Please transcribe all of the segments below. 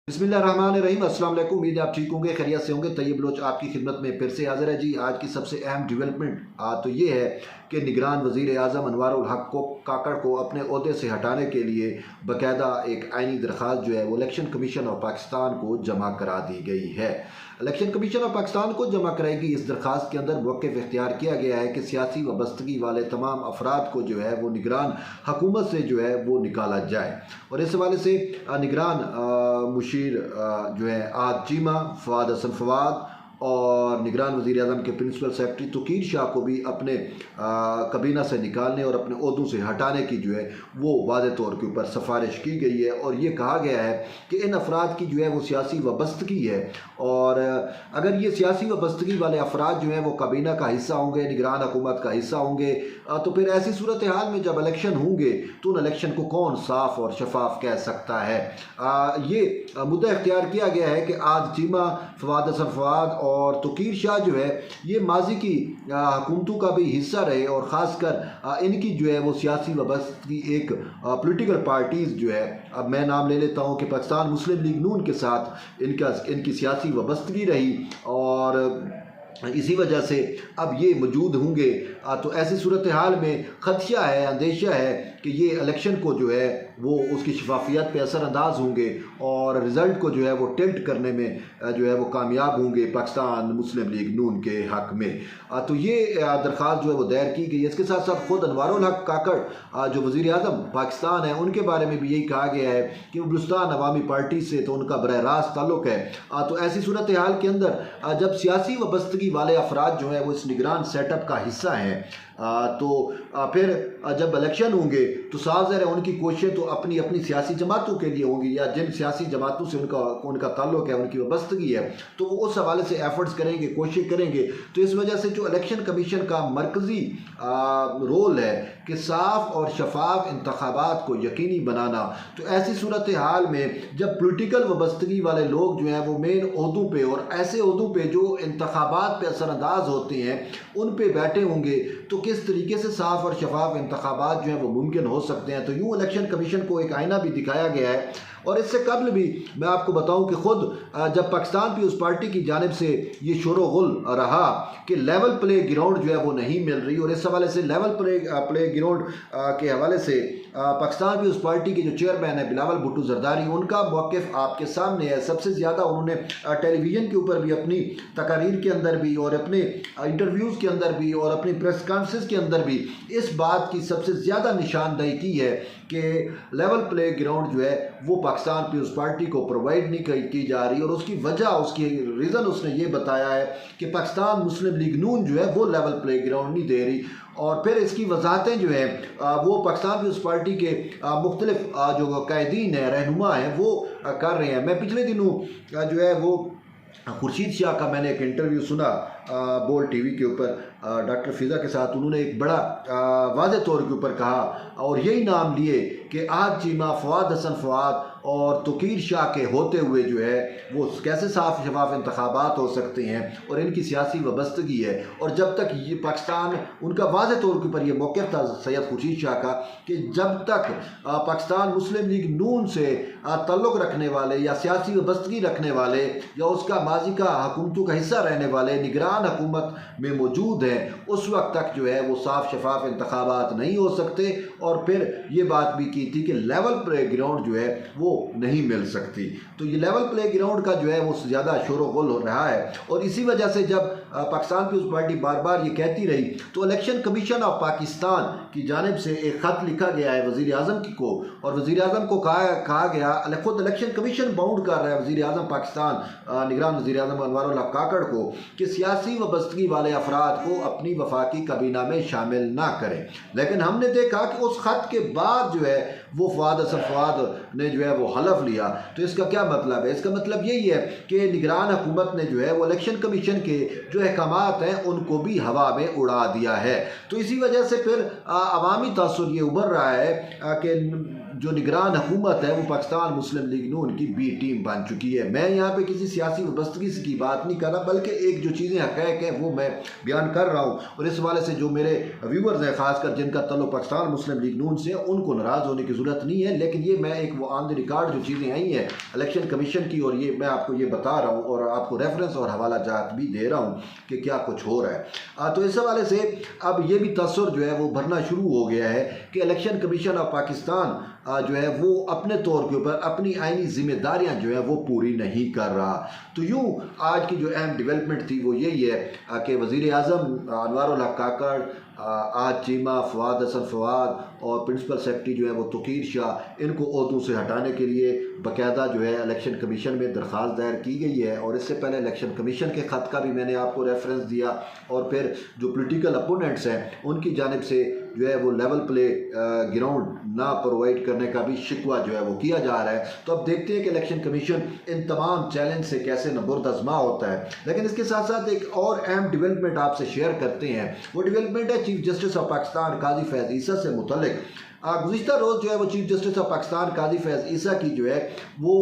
बिस्मिल्लाहिर्रहमानिर्रहीम। अस्सलाम वालेकुम। उम्मीद है आप ठीक होंगे, खैरियत से होंगे। तैयब बलोच आपकी खिदमत में फिर से हाजिर है जी। आज की सबसे अहम डेवलपमेंट तो ये है कि निगरान वज़ीर आज़म अनवारुल हक को काकड़ को अपने ओहदे से हटाने के लिए बाकायदा एक आइनी दरख्वास्त जो है वो इलेक्शन कमीशन ऑफ पाकिस्तान को जमा करा दी गई है। इलेक्शन कमीशन ऑफ पाकिस्तान को जमा कराएगी। इस दरख्वास्त के अंदर मौक़िफ़ इख्तियार किया गया है कि सियासी वाबस्तगी वाले तमाम अफराद को जो है वो निगरान हुकूमत से जो है वो निकाला जाए। और इस हवाले से निगरान मुशीर जो है आज चीमा फवाद हसन फवाद और निगरान वज़ीर आज़म के प्रिंसिपल सेक्रेटरी तोकीर शाह को भी अपने कबीना से निकालने और अपने ओहदों से हटाने की जो है वो वाज़ेह तौर के ऊपर सिफारिश की गई है। और ये कहा गया है कि इन अफराद की जो है वो सियासी वाबस्तगी है, और अगर ये सियासी वाबस्तगी वाले अफराद जो हैं वो कबीना का हिस्सा होंगे, निगरान हुकूमत का हिस्सा होंगे, तो फिर ऐसी सूरत हाल में जब इलेक्शन होंगे तो उन इलेक्शन को कौन साफ़ और शफाफ कह सकता है। ये मुद्दा इख्तियार किया गया है कि आज चीमा फवाद हसन फवाद और तोकीर शाह जो है ये माजी की हुकूमतों का भी हिस्सा रहे, और ख़ासकर इनकी जो है वो सियासी वाबस्तगी एक पॉलिटिकल पार्टीज़ जो है, अब मैं नाम ले लेता हूँ कि पाकिस्तान मुस्लिम लीग नून के साथ इनकी सियासी वाबस्तगी रही, और इसी वजह से अब ये मौजूद होंगे। तो ऐसी सूरत हाल में खदशा है, अंदेशा है कि ये इलेक्शन को जो है वो उसकी शफाफियत पे असरअंदाज होंगे और रिज़ल्ट को जो है वो टिल्ट करने में जो है वो कामयाब होंगे पाकिस्तान मुस्लिम लीग नून के हक़ में। तो ये दरख्वास्त जो है वो दायर की गई है। इसके साथ साथ ख़ुद अनवारुल हक काकड़ जो वज़ीर आज़म पाकिस्तान है उनके बारे में भी यही कहा गया है कि वो बलूचिस्तान अवामी पार्टी से तो उनका बरह रास्त ताल्लुक़ है। तो ऐसी सूरत हाल के अंदर जब सियासी वाबस्तगी वाले अफराद जो हैं वो इस निगरान सेटअप का हिस्सा हैं, तो फिर जब इलेक्शन होंगे तो साफ ज़ाहिर है उनकी कोशिशें तो अपनी अपनी सियासी जमातों के लिए होंगी, या जिन सियासी जमातों से उनका ताल्लुक़ है, उनकी वाबस्तगी है, तो वो उस हवाले से एफर्ट्स करेंगे, कोशिश करेंगे। तो इस वजह से जो इलेक्शन कमीशन का मरकज़ी रोल है कि साफ़ और शफाफ इंतखाबात को यकीनी बनाना, तो ऐसी सूरत हाल में जब पोलिटिकल वाबस्तगी वाले लोग जो हैं वो मेन ओहदों पे और ऐसे ओहदों पे जो इंतखाबात पे असरअंदाज होते हैं उन पे बैठे होंगे, तो किस तरीके से साफ़ और शफाफ इंतखाबात जो हैं वो मुमकिन हो सकते हैं। तो यूँ इलेक्शन कमीशन को एक आईना भी दिखाया गया है। और इससे कबल भी मैं आपको बताऊं कि ख़ुद जब पाकिस्तान पीपल्स पार्टी की जानिब से ये शोर गुल रहा कि लेवल प्ले ग्राउंड जो है वो नहीं मिल रही, और इस हवाले से लेवल प्ले ग्राउंड के हवाले से पाकिस्तान पीपल्स पार्टी के जो चेयरमैन है बिलावल भुट्टो जरदारी, उनका मौक़िफ़ आपके सामने है। सबसे ज़्यादा उन्होंने टेलीविज़न के ऊपर भी, अपनी तकारीर के अंदर भी और अपने इंटरव्यूज़ के अंदर भी और अपनी प्रेस कॉन्फ्रेंस के अंदर भी इस बात की सबसे ज़्यादा निशानदही की है कि लेवल प्ले ग्राउंड जो है वो पाकिस्तान पीपल्स पार्टी को प्रोवाइड नहीं की जा रही, और उसकी वजह, उसकी रीज़न उसने ये बताया है कि पाकिस्तान मुस्लिम लीग नून जो है वो लेवल प्ले ग्राउंड नहीं दे रही। और फिर इसकी वजाहतें जो हैं वो पाकिस्तान पीपल्स पार्टी के मुख्तलिफ जो कायदीन हैं, रहनुमा हैं, वो कर रहे हैं। मैं पिछले दिनों जो है वो खुर्शीद शाह का मैंने एक इंटरव्यू सुना बोल टीवी के ऊपर डॉक्टर फिज़ा के साथ। उन्होंने एक बड़ा वाज़ेह तौर के ऊपर कहा और यही नाम लिए कि आज चीमा फवाद हसन फवाद और तोकीर शाह के होते हुए जो है वो कैसे साफ़ शफाफ इंतखाबात हो सकते हैं, और इनकी सियासी वाबस्तगी है। और जब तक ये पाकिस्तान, उनका वाज़ेह तौर के ऊपर ये मौक़िफ़ था सैयद खुर्शीद शाह का कि जब तक पाकिस्तान मुस्लिम लीग नून से ताल्लुक़ रखने वाले या सियासी वाबस्तगी रखने वाले या उसका माजी का हुकूमतों का हिस्सा रहने वाले निगरान हुकूमत में मौजूद हैं, उस वक्त तक जो है वो साफ़ शफाफ इंतखाबात नहीं हो सकते। और फिर ये बात भी की थी कि लेवल प्ले ग्राउंड जो है वो नहीं मिल सकती। तो ये लेवल प्ले ग्राउंड का जो है वो ज़्यादा शोर गुल हो रहा है, और इसी वजह से जब पाकिस्तान पीपल्स पार्टी बार बार ये कहती रही, तो इलेक्शन कमीशन ऑफ पाकिस्तान की जानिब से एक ख़त लिखा गया है वज़ीर आज़म को, और वज़ीर आज़म को कहा गया, खुद इलेक्शन कमीशन बाउंड कर रहा है वज़ीर आज़म पाकिस्तान निगरान वज़ीर आज़म अनवारुल हक काकड़ को कि सियासी वाबस्तगी वाले अफराद को अपनी वफाकी kabina में शामिल ना करें। लेकिन हमने देखा कि उस ख़त के बाद जो है वो फवाद हसन फवाद ने जो है वो हलफ लिया। तो इसका क्या मतलब है? इसका मतलब यही है कि निगरान हुकूमत ने जो है वो इलेक्शन कमीशन के जो अहकामात हैं उनको भी हवा में उड़ा दिया है। तो इसी वजह से फिर अवामी तासुर ये उभर रहा है कि जो निगरान हुकूमत है वो पाकिस्तान मुस्लिम लीग नून की बी टीम बन चुकी है। मैं यहाँ पे किसी सियासी वबस्तगी की बात नहीं कर रहा, बल्कि एक जो चीज़ें हक़ैक़ हैं वो मैं बयान कर रहा हूँ। और इस वाले से जो मेरे व्यूवर्स हैं, ख़ासकर जिनका तल्लुक़ पाकिस्तान मुस्लिम लीग नून से, उनको नाराज़ होने की ज़रूरत नहीं है। लेकिन ये मैं एक वो ऑन द रिकॉर्ड जो चीज़ें आई हैं इलेक्शन कमीशन की, और ये मैं आपको ये बता रहा हूँ और आपको रेफरेंस और हवाला जात भी दे रहा हूँ कि क्या कुछ हो रहा है। तो इस हवाले से अब ये भी तसव्वुर जो है वो भरना शुरू हो गया है कि इलेक्शन कमीशन ऑफ पाकिस्तान जो है वो अपने तौर के ऊपर अपनी आईनी जिम्मेदारियां जो है वो पूरी नहीं कर रहा। तो यूँ आज की जो अहम डेवलपमेंट थी वो यही है कि वज़ीर आज़म अनवारुल हक काकड़, आज चीमा, फवाद हसन फवाद और प्रिंसिपल सेक्रेटरी जो है वो तौकीर शाह, इनको ओहदों से हटाने के लिए बाकायदा जो है इलेक्शन कमीशन में दरख्वास्त दायर की गई है। और इससे पहले इलेक्शन कमीशन के ख़त का भी मैंने आपको रेफरेंस दिया, और फिर जो पोलिटिकल अपोनेंट्स हैं उनकी जानिब से जो है वो लेवल प्ले ग्राउंड ना प्रोवाइड करने का भी शिकवा जो है वो किया जा रहा है। तो अब देखते हैं कि इलेक्शन कमीशन इन तमाम चैलेंज से कैसे नबुर्द आज़मा होता है। लेकिन इसके साथ साथ एक और अहम डेवलपमेंट आपसे शेयर करते हैं। वो डेवलपमेंट है चीफ जस्टिस ऑफ पाकिस्तान काजी फैज़ ईसा से मुतल्लिक। गुज़िश्ता रोज़ जो है वो चीफ जस्टिस ऑफ पाकिस्तान काजी फैज़ ईसा की जो है वो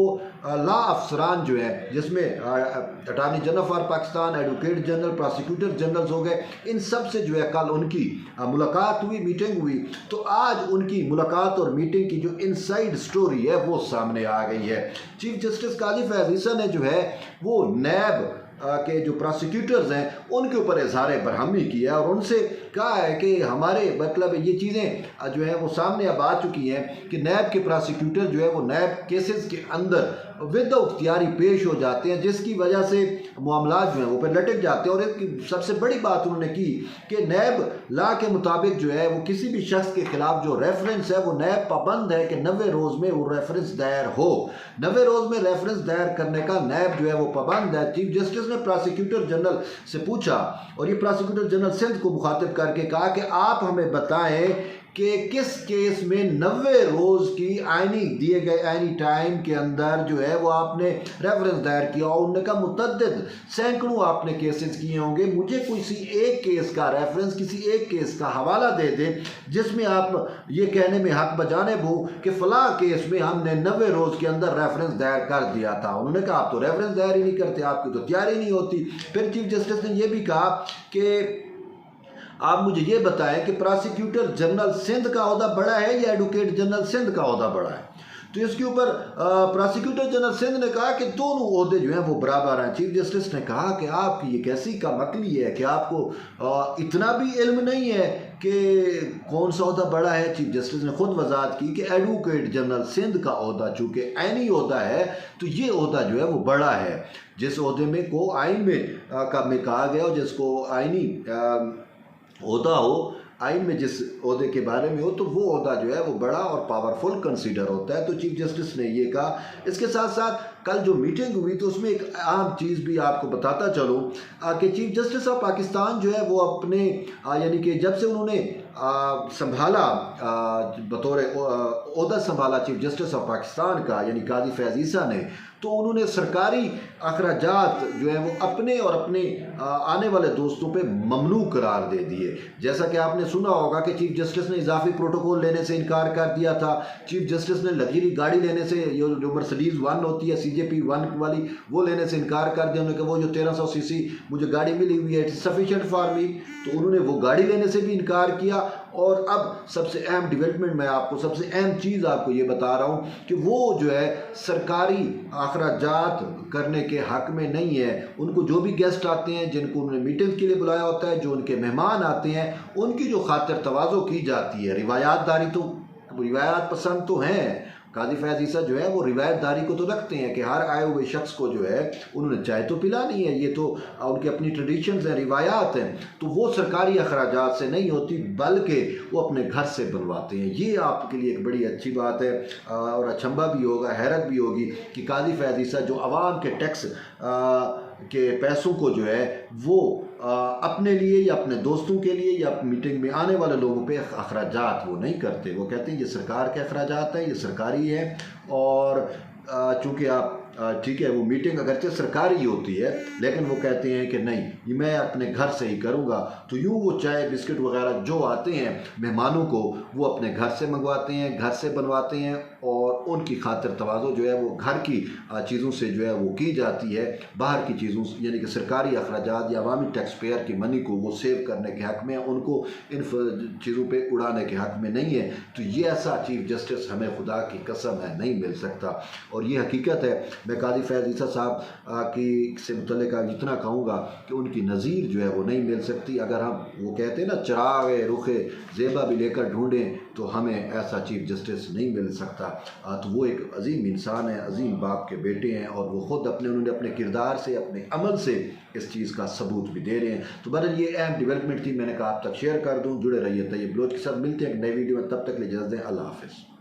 लॉ अफसरान जो है, जिसमें attorney general for Pakistan, advocate general, prosecutor generals हो गए, इन सब से जो है कल उनकी मुलाकात हुई, मीटिंग हुई। तो आज उनकी मुलाकात और मीटिंग की जो इनसाइड स्टोरी है वो सामने आ गई है। चीफ जस्टिस काजी फैज़ ईसा ने जो है वो नैब के जो प्रोसिक्यूटर्स हैं उनके ऊपर इज़हार बरहमी किया और उनसे कहा है कि हमारे मतलब ये चीज़ें जो है वो सामने अब आ चुकी हैं कि नैब के प्रोसिक्यूटर जो है वो नैब केसेस के अंदर विदाउट इख्तियारी पेश हो जाते हैं, जिसकी वजह से मामला जो है वो पर लटक जाते हैं। और एक सबसे बड़ी बात उन्होंने की कि नैब लॉ के मुताबिक जो है वो किसी भी शख्स के खिलाफ जो रेफरेंस है वो नैब पाबंद है कि 90 रोज़ में वो रेफरेंस दायर हो। 90 रोज़ में रेफरेंस दायर करने का नैब जो है वो पाबंद है। चीफ जस्टिस ने प्रोसिक्यूटर जनरल से पूछा, और ये प्रोसिक्यूटर जनरल सिंध को मुखातिब करके कहा कि आप हमें बताएं कि किस केस में 90 रोज़ की आईनी दिए गए आईनी टाइम के अंदर जो है वो आपने रेफरेंस दायर किया। और उन्होंने कहा मुतअद्दिद सैकड़ों आपने केसेस किए होंगे, मुझे किसी एक केस का रेफरेंस, किसी एक केस का हवाला दे दे जिसमें आप ये कहने में हक बजानिब हो कि फ़लाँ केस में हमने 90 रोज़ के अंदर रेफरेंस दायर कर दिया था। उन्होंने कहा आप तो रेफरेंस दायर ही नहीं करते, आपकी तो तैयारी नहीं होती। फिर चीफ जस्टिस ने यह भी कहा कि आप मुझे ये बताएं कि प्रोसिक्यूटर जनरल सिंध का ओहदा बड़ा है या एडवोकेट जनरल सिंध का ओहदा बड़ा है। तो इसके ऊपर प्रोसिक्यूटर जनरल सिंध ने कहा कि दोनों ओहदे जो हैं वो बराबर हैं। चीफ जस्टिस ने कहा कि आपकी ये कैसी का मकली है कि आपको इतना भी इल्म नहीं है कि कौन सा ओहदा बड़ा है। चीफ जस्टिस ने खुद वजाहत की कि एडवोकेट जनरल सिंध का ओहदा चूँकि आईनी ओहदा है तो ये ओहदा जो है वो बड़ा है। जिस ओहदे में को आइन में कहा गया हो, जिसको आईनी ओहदा हो, आइन में जिस ओहदे के बारे में हो, तो वो ओहदा जो है वो बड़ा और पावरफुल कंसीडर होता है। तो चीफ जस्टिस ने ये कहा। इसके साथ साथ कल जो मीटिंग हुई तो उसमें एक अहम चीज़ भी आपको बताता चलूँ कि चीफ जस्टिस ऑफ पाकिस्तान जो है वो अपने यानी कि जब से उन्होंने संभाला बतौर ओहदा संभाला चीफ जस्टिस ऑफ पाकिस्तान का, यानी काजी फैज़ ईसा ने, तो उन्होंने सरकारी अखराजात जो है वो अपने और अपने आने वाले दोस्तों पे ममनू करार दे दिए। जैसा कि आपने सुना होगा कि चीफ जस्टिस ने इजाफी प्रोटोकॉल लेने से इनकार कर दिया था। चीफ जस्टिस ने लग्जरी गाड़ी लेने से, जो मर्सिडीज़ 1 होती है CJP 1 वाली, वो लेने से इनकार कर दिया। उन्होंने कहा वो जो 1300 cc मुझे गाड़ी मिली हुई है इट्स सफिशिएंट फॉर मी, तो उन्होंने वो गाड़ी लेने से भी इनकार किया। और अब सबसे अहम डेवलपमेंट, मैं आपको सबसे अहम चीज़ आपको ये बता रहा हूँ कि वो जो है सरकारी अखराजात करने के हक़ में नहीं है। उनको जो भी गेस्ट आते हैं, जिनको उन्होंने मीटिंग के लिए बुलाया होता है, जो उनके मेहमान आते हैं, उनकी जो खातिर तवाज़ो की जाती है, रिवायात पसंद तो हैं। काजी फैज़ ईसा जो है वो रिवायतदारी को तो रखते हैं कि हर आए हुए शख्स को जो है उन्होंने चाय तो पिलानी है, ये तो उनकी अपनी ट्रेडिशंस हैं, रिवायात हैं। तो वो सरकारी अखराजात से नहीं होती बल्कि वो अपने घर से बनवाते हैं। ये आपके लिए एक बड़ी अच्छी बात है और अचंभा भी होगा, हैरत भी होगी कि काजी फैज़ ईसा जो आवाम के टैक्स के पैसों को जो है वो अपने लिए या अपने दोस्तों के लिए या मीटिंग में आने वाले लोगों पे अखराजात वो नहीं करते। वो कहते हैं ये सरकार के अखराजात हैं, ये सरकारी है। और चूँकि आप ठीक है, वो मीटिंग अगरचे सरकारी होती है, लेकिन वो कहते हैं कि नहीं, ये मैं अपने घर से ही करूँगा। तो यूँ वो चाय बिस्किट वगैरह जो आते हैं मेहमानों को, वो अपने घर से मंगवाते हैं, घर से बनवाते हैं, और उनकी खातिर तवाज़ो जो है वो घर की चीज़ों से जो है वो की जाती है। बाहर की चीज़ों यानी कि सरकारी अखराजात या अवामी टैक्स पेयर की मनी को वो सेव करने के हक़ में, उनको इन चीज़ों पे उड़ाने के हक़ में नहीं है। तो ये ऐसा चीफ जस्टिस हमें खुदा की कसम है नहीं मिल सकता, और ये हकीकत है। मैं काजी फैज़ ईसा साहब की से मुतल्लिक़ जितना कहूँगा कि उनकी नज़ीर जो है वो नहीं मिल सकती। अगर हम वो कहते हैं ना, चिराग रुखे ज़ेबा भी लेकर ढूंढें तो हमें ऐसा चीफ जस्टिस नहीं मिल सकता। तो वो एक अजीम इंसान है, अजीम बाप के बेटे हैं, और वो ख़ुद उन्होंने अपने किरदार से, अपने अमल से इस चीज़ का सबूत भी दे रहे हैं। तो बहरहाल ये अहम डेवलपमेंट थी, मैंने कहा आप तक शेयर कर दूँ। जुड़े रहिए तैयब बलोच के साथ, मिलते हैं एक नई वीडियो में, तब तक ले इजाज़त दें, अल्लाह हाफ़िज़।